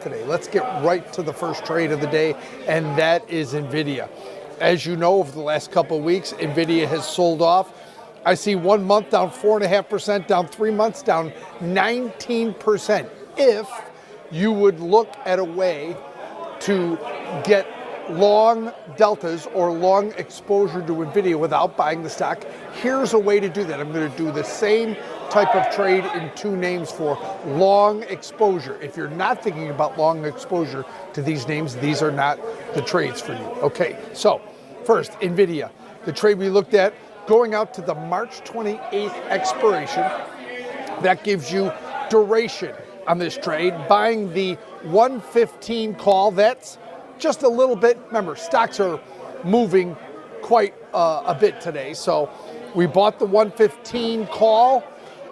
Today, let's get right to the first trade of the day, and that is Nvidia. As you know, over the last couple of weeks, Nvidia has sold off. I see 1 month down 4.5%, down 3 months down 19%. If you would look at a way to get long deltas or long exposure to Nvidia without buying the stock, here's a way to do that. I'm going to do the same type of trade in two names for long exposure. If you're not thinking about long exposure to these names, these are not the trades for you. Okay, so first, Nvidia. The trade we looked at going out to the March 28th expiration. That gives you duration on this trade. Buying the 115 call, that's just a little bit. Remember, stocks are moving quite a bit today. So we bought the 115 call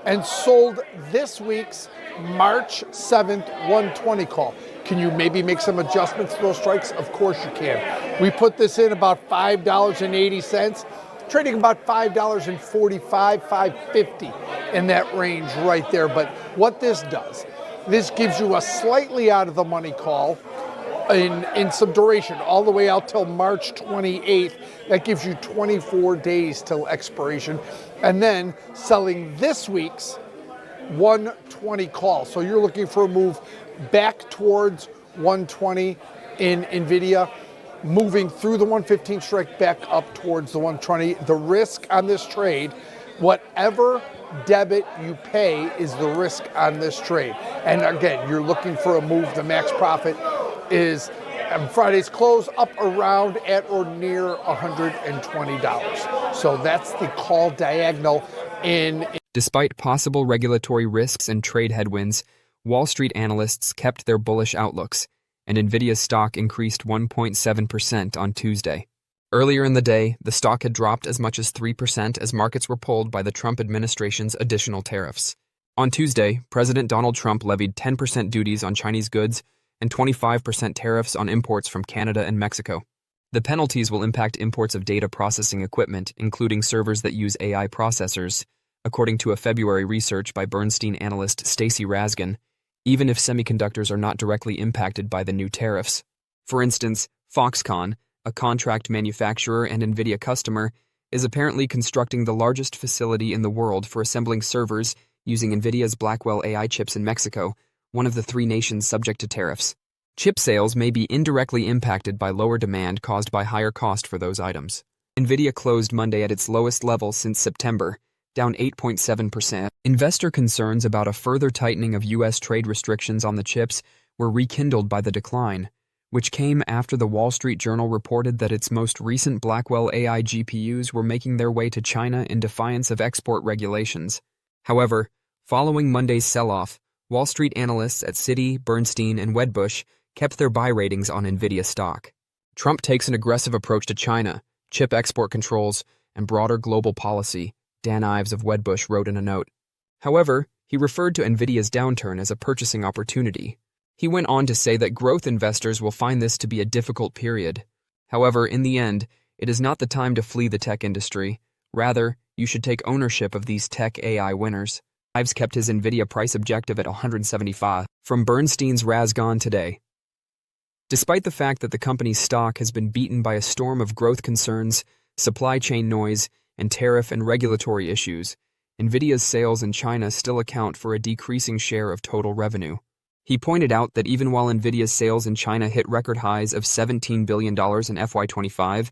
and sold this week's March 7th 120 call. Can you maybe make some adjustments to those strikes? Of course you can. We put this in about $5.80, trading about $5.45, $5.50 in that range right there. But what this does, this gives you a slightly out of the money call in some duration, all the way out till March 28th. That gives you 24 days till expiration. And then selling this week's 120 call. So you're looking for a move back towards 120 in Nvidia, moving through the 115 strike back up towards the 120. The risk on this trade, whatever debit you pay is the risk on this trade. And again, you're looking for a move. The max profit is on Friday's close up around at or near $120. So that's the call diagonal in. Despite possible regulatory risks and trade headwinds, Wall Street analysts kept their bullish outlooks, and Nvidia stock increased 1.7% on Tuesday. Earlier in the day, the stock had dropped as much as 3% as markets were pulled by the Trump administration's additional tariffs. On Tuesday, President Donald Trump levied 10% duties on Chinese goods and 25% tariffs on imports from Canada and Mexico. The penalties will impact imports of data processing equipment, including servers that use AI processors, according to a February research by Bernstein analyst Stacy Rasgon, even if semiconductors are not directly impacted by the new tariffs. For instance, Foxconn, a contract manufacturer and Nvidia customer, is apparently constructing the largest facility in the world for assembling servers using Nvidia's Blackwell AI chips in Mexico, one of the three nations subject to tariffs. Chip sales may be indirectly impacted by lower demand caused by higher cost for those items. Nvidia closed Monday at its lowest level since September, down 8.7%. Investor concerns about a further tightening of U.S. trade restrictions on the chips were rekindled by the decline, which came after the Wall Street Journal reported that its most recent Blackwell AI GPUs were making their way to China in defiance of export regulations. However, following Monday's sell-off, Wall Street analysts at Citi, Bernstein, and Wedbush kept their buy ratings on Nvidia stock. Trump takes an aggressive approach to China, chip export controls, and broader global policy, Dan Ives of Wedbush wrote in a note. However, he referred to Nvidia's downturn as a purchasing opportunity. He went on to say that growth investors will find this to be a difficult period. However, in the end, it is not the time to flee the tech industry. Rather, you should take ownership of these tech AI winners. Ives kept his Nvidia price objective at 175. From Bernstein's Rasgon today. Despite the fact that the company's stock has been beaten by a storm of growth concerns, supply chain noise, and tariff and regulatory issues, Nvidia's sales in China still account for a decreasing share of total revenue. He pointed out that even while Nvidia's sales in China hit record highs of $17 billion in FY25,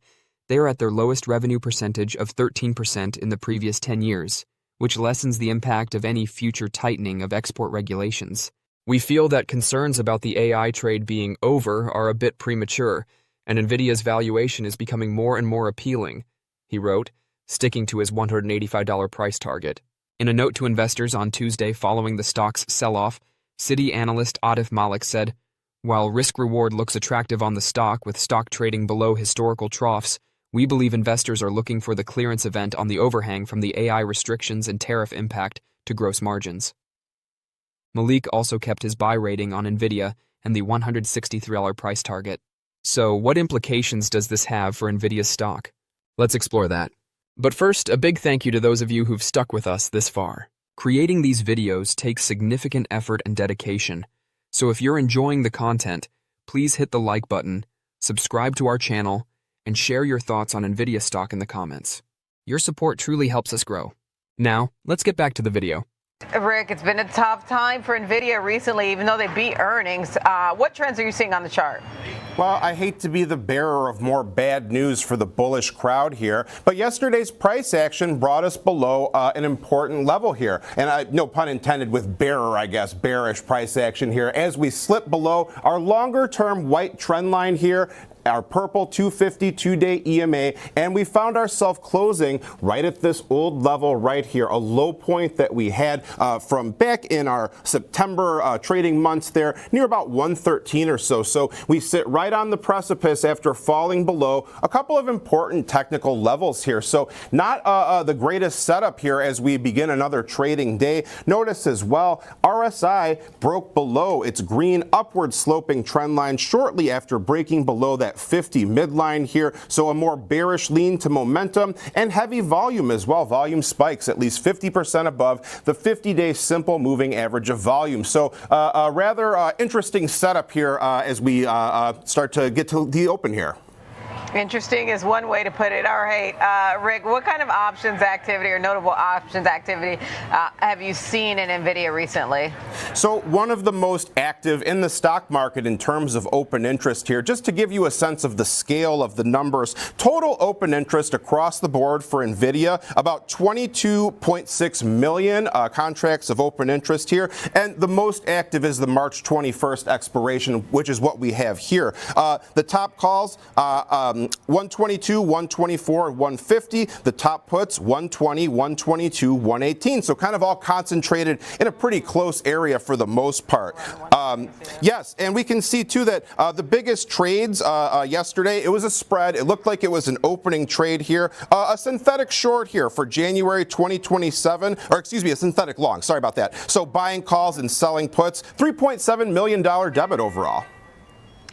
they are at their lowest revenue percentage of 13% in the previous 10 years, which lessens the impact of any future tightening of export regulations. We feel that concerns about the AI trade being over are a bit premature, and Nvidia's valuation is becoming more and more appealing, he wrote, sticking to his $185 price target. In a note to investors on Tuesday following the stock's sell-off, Citi analyst Atif Malik said, "While risk-reward looks attractive on the stock with stock trading below historical troughs, we believe investors are looking for the clearance event on the overhang from the AI restrictions and tariff impact to gross margins." Malik also kept his buy rating on Nvidia and the $163 price target. So, what implications does this have for Nvidia's stock? Let's explore that. But first, a big thank you to those of you who've stuck with us this far. Creating these videos takes significant effort and dedication, So if you're enjoying the content, please hit the like button, subscribe to our channel, and share your thoughts on Nvidia stock in the comments. Your support truly helps us grow. Now, let's get back to the video. Rick, it's been a tough time for Nvidia recently, even though they beat earnings. What trends are you seeing on the chart? Well, I hate to be the bearer of more bad news for the bullish crowd here, but yesterday's price action brought us below an important level here. And no pun intended with bearer, I guess, bearish price action here as we slip below our longer-term white trend line here, our purple 250 two-day EMA, and we found ourselves closing right at this old level right here, a low point that we had from back in our September trading months there, near about 113 or so. So we sit right on the precipice after falling below a couple of important technical levels here. So not the greatest setup here as we begin another trading day. Notice as well, RSI broke below its green upward sloping trend line shortly after breaking below that 50 midline here, so a more bearish lean to momentum and heavy volume as well. Volume spikes at least 50% above the 50-day simple moving average of volume. So a rather interesting setup here as we start to get to the open here. Interesting is one way to put it. All right, Rick, what kind of options activity or notable options activity have you seen in Nvidia recently? So one of the most active in the stock market in terms of open interest here, just to give you a sense of the scale of the numbers, total open interest across the board for Nvidia, about 22.6 million contracts of open interest here. And the most active is the March 21st expiration, which is what we have here. The top calls, 122, 124, and 150. The top puts 120, 122, 118. So kind of all concentrated in a pretty close area for the most part. Yes, and we can see too that the biggest trades yesterday, it was a spread. It looked like it was an opening trade here. A synthetic short here for January 2027, or excuse me, a synthetic long. Sorry about that. So buying calls and selling puts, $3.7 million debit overall.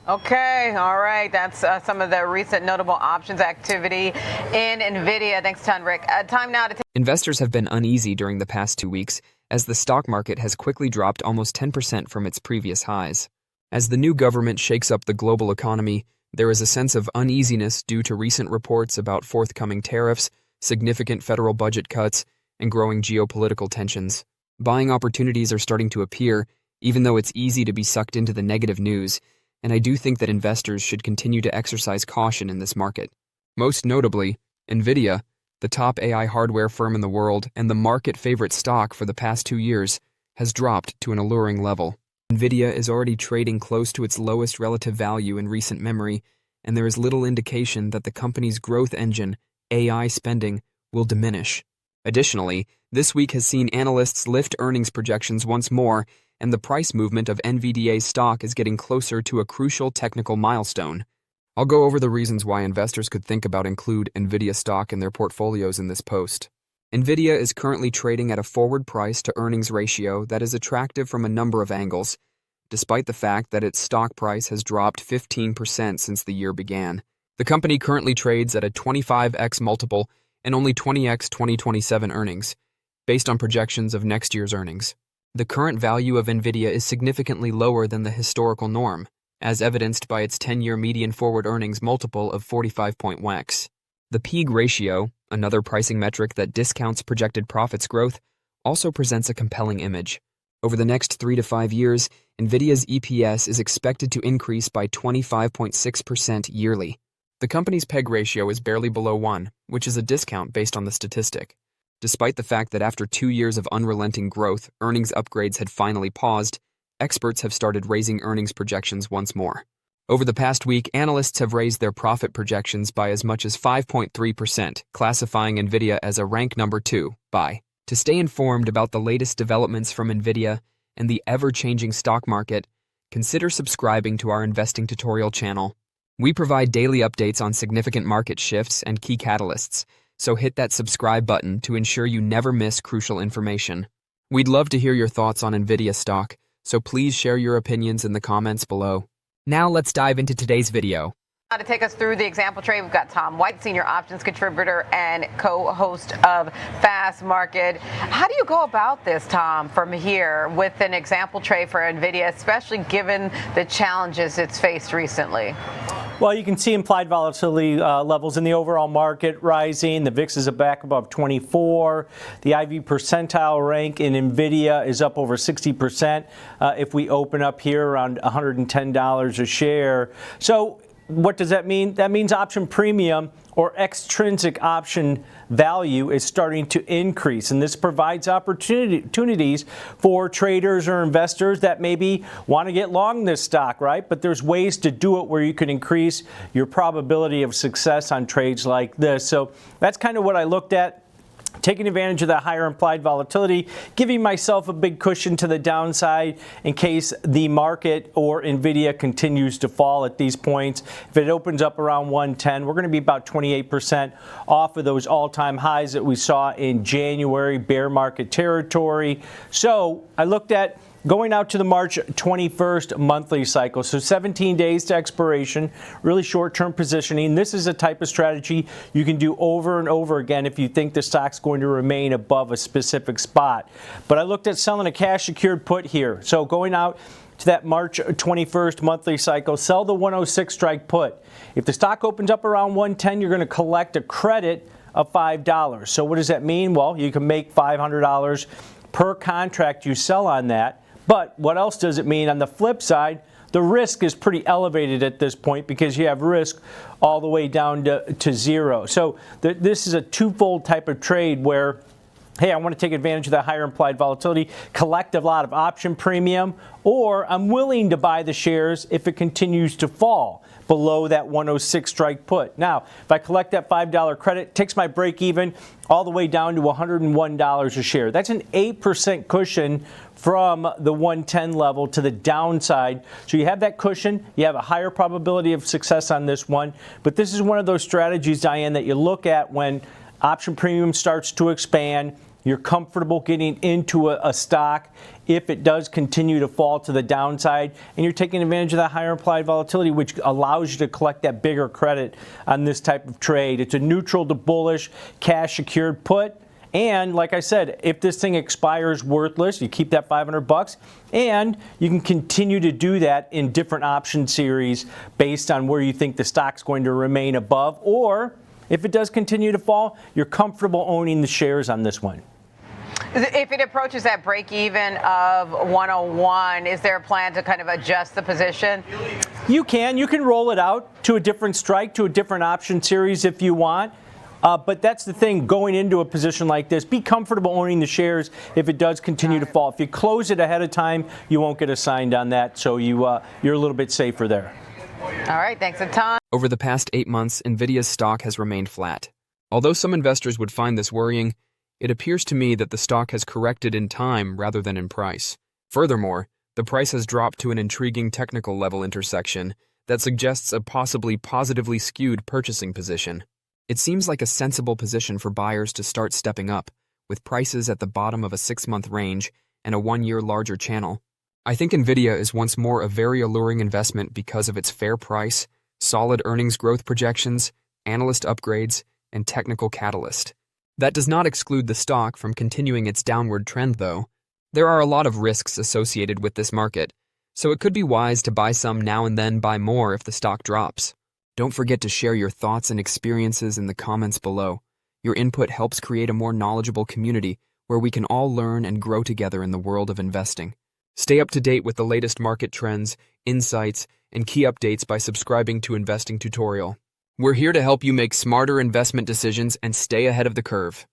Okay, all right. That's some of the recent notable options activity in Nvidia. Thanks a ton, Rick. Time now to take. Investors have been uneasy during the past 2 weeks as the stock market has quickly dropped almost 10% from its previous highs. As the new government shakes up the global economy, there is a sense of uneasiness due to recent reports about forthcoming tariffs, significant federal budget cuts, and growing geopolitical tensions. Buying opportunities are starting to appear, even though it's easy to be sucked into the negative news, and I do think that investors should continue to exercise caution in this market. Most notably, Nvidia, the top AI hardware firm in the world and the market favorite stock for the past 2 years, has dropped to an alluring level. Nvidia is already trading close to its lowest relative value in recent memory, and there is little indication that the company's growth engine, AI spending, will diminish. Additionally, this week has seen analysts lift earnings projections once more, and the price movement of NVDA stock is getting closer to a crucial technical milestone. I'll go over the reasons why investors could think about include Nvidia stock in their portfolios in this post. Nvidia is currently trading at a forward price to earnings ratio that is attractive from a number of angles, despite the fact that its stock price has dropped 15% since the year began. The company currently trades at a 25x multiple and only 20x 2027 earnings, based on projections of next year's earnings. The current value of Nvidia is significantly lower than the historical norm, as evidenced by its 10-year median forward earnings multiple of 45.1x. The PEG ratio, another pricing metric that discounts projected profits growth, also presents a compelling image. Over the next 3 to 5 years, Nvidia's EPS is expected to increase by 25.6% yearly. The company's PEG ratio is barely below 1, which is a discount based on the statistic. Despite the fact that after 2 years of unrelenting growth, earnings upgrades had finally paused, experts have started raising earnings projections once more. Over the past week, analysts have raised their profit projections by as much as 5.3%, classifying Nvidia as a rank number 2 buy. To stay informed about the latest developments from Nvidia and the ever-changing stock market, consider subscribing to our investing tutorial channel. We provide daily updates on significant market shifts and key catalysts, so hit that subscribe button to ensure you never miss crucial information. We'd love to hear your thoughts on Nvidia stock, so please share your opinions in the comments below. Now let's dive into today's video. To take us through the example trade, we've got Tom White, senior options contributor and co-host of Fast Market. How do you go about this, Tom, from here with an example trade for NVIDIA, especially given the challenges it's faced recently? Well, you can see implied volatility levels in the overall market rising. The VIX is back above 24. The IV percentile rank in NVIDIA is up over 60% if we open up here around $110 a share. So what does that mean? That means option premium or extrinsic option value is starting to increase, and this provides opportunities for traders or investors that maybe want to get long this stock, right? But there's ways to do it where you can increase your probability of success on trades like this. So that's kind of what I looked at. Taking advantage of that higher implied volatility, giving myself a big cushion to the downside in case the market or NVIDIA continues to fall at these points. If it opens up around 110, we're going to be about 28% off of those all-time highs that we saw in January, bear market territory. So I looked at going out to the March 21st monthly cycle, so 17 days to expiration, really short-term positioning. This is a type of strategy you can do over and over again if you think the stock's going to remain above a specific spot. But I looked at selling a cash secured put here. So going out to that March 21st monthly cycle, sell the 106 strike put. If the stock opens up around 110, you're going to collect a credit of $5. So what does that mean? Well, you can make $500 per contract you sell on that. But what else does it mean? On the flip side, the risk is pretty elevated at this point because you have risk all the way down to zero. So this is a twofold type of trade where, hey, I want to take advantage of that higher implied volatility, collect a lot of option premium, or I'm willing to buy the shares if it continues to fall below that 106 strike put. Now, if I collect that $5 credit, it takes my break even all the way down to $101 a share. That's an 8% cushion from the 110 level to the downside. So you have that cushion, you have a higher probability of success on this one. But this is one of those strategies, Diane, that you look at when option premium starts to expand. You're comfortable getting into a stock if it does continue to fall to the downside, and you're taking advantage of that higher implied volatility, which allows you to collect that bigger credit on this type of trade. It's a neutral to bullish cash secured put. And like I said, if this thing expires worthless, you keep that $500, and you can continue to do that in different option series based on where you think the stock's going to remain above, or if it does continue to fall, you're comfortable owning the shares on this one. If it approaches that break even of 101, is there a plan to kind of adjust the position? You can roll it out to a different strike, to a different option series if you want. But that's the thing, going into a position like this, be comfortable owning the shares if it does continue to fall. If you close it ahead of time, you won't get assigned on that, so you're a little bit safer there. All right, thanks a ton. Over the past 8 months, Nvidia's stock has remained flat. Although some investors would find this worrying, it appears to me that the stock has corrected in time rather than in price. Furthermore, the price has dropped to an intriguing technical level intersection that suggests a possibly positively skewed purchasing position. It seems like a sensible position for buyers to start stepping up, with prices at the bottom of a 6-month range and a 1-year larger channel. I think Nvidia is once more a very alluring investment because of its fair price, solid earnings growth projections, analyst upgrades, and technical catalyst. That does not exclude the stock from continuing its downward trend, though. There are a lot of risks associated with this market, so it could be wise to buy some now and then buy more if the stock drops. Don't forget to share your thoughts and experiences in the comments below. Your input helps create a more knowledgeable community where we can all learn and grow together in the world of investing. Stay up to date with the latest market trends, insights, and key updates by subscribing to Investing Tutorial. We're here to help you make smarter investment decisions and stay ahead of the curve.